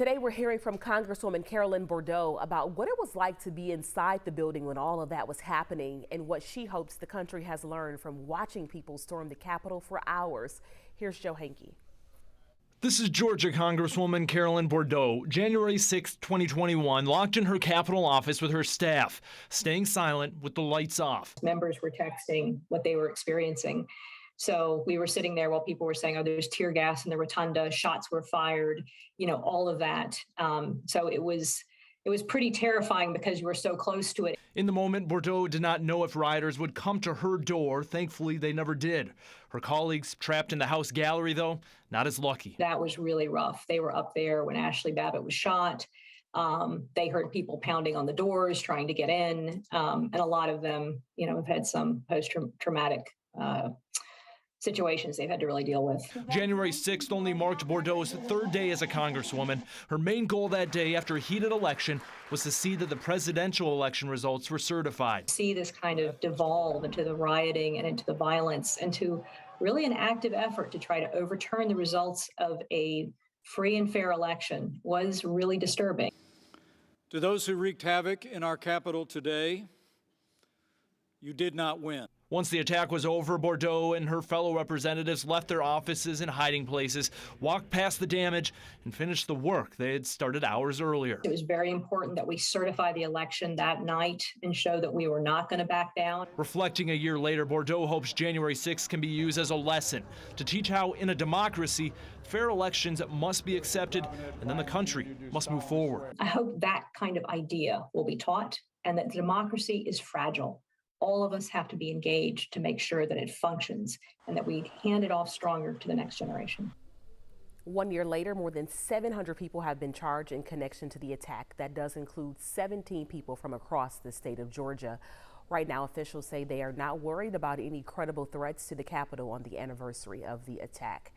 Today, we're hearing from Congresswoman Bourdeaux about what it was like to be inside the building when all of that was happening and what she hopes the country has learned from watching people storm the Capitol for hours. Here's Joe Hankey. This is Georgia Congresswoman Bourdeaux, January 6, 2021, locked in her Capitol office with her staff, staying silent with the lights off. Members were texting what they were experiencing. So we were sitting there while people were saying, oh, there's tear gas in the rotunda, shots were fired, all of that. So it was pretty terrifying because you were so close to it. In the moment, Bourdeaux did not know if rioters would come to her door. Thankfully, they never did. Her colleagues trapped in the House gallery, though, not as lucky. That was really rough. They were up there when Ashley Babbitt was shot. They heard people pounding on the doors, trying to get in. And a lot of them, have had some post-traumatic situations they've had to really deal with. January 6th only marked Bourdeaux's third day as a congresswoman. Her main goal that day after a heated election was to see that the presidential election results were certified. See this kind of devolve into the rioting and into the violence, into really an active effort to try to overturn the results of a free and fair election was really disturbing. To those who wreaked havoc in our Capitol today, you did not win. Once the attack was over, Bourdeaux and her fellow representatives left their offices and hiding places, walked past the damage, and finished the work they had started hours earlier. It was very important that we certify the election that night and show that we were not going to back down. Reflecting a year later, Bourdeaux hopes January 6th can be used as a lesson to teach how, in a democracy, fair elections must be accepted, and then the country must move forward. I hope that kind of idea will be taught, and that democracy is fragile. All of us have to be engaged to make sure that it functions and that we hand it off stronger to the next generation. 1 year later, more than 700 people have been charged in connection to the attack. That does include 17 people from across the state of Georgia. Right now, officials say they are not worried about any credible threats to the Capitol on the anniversary of the attack.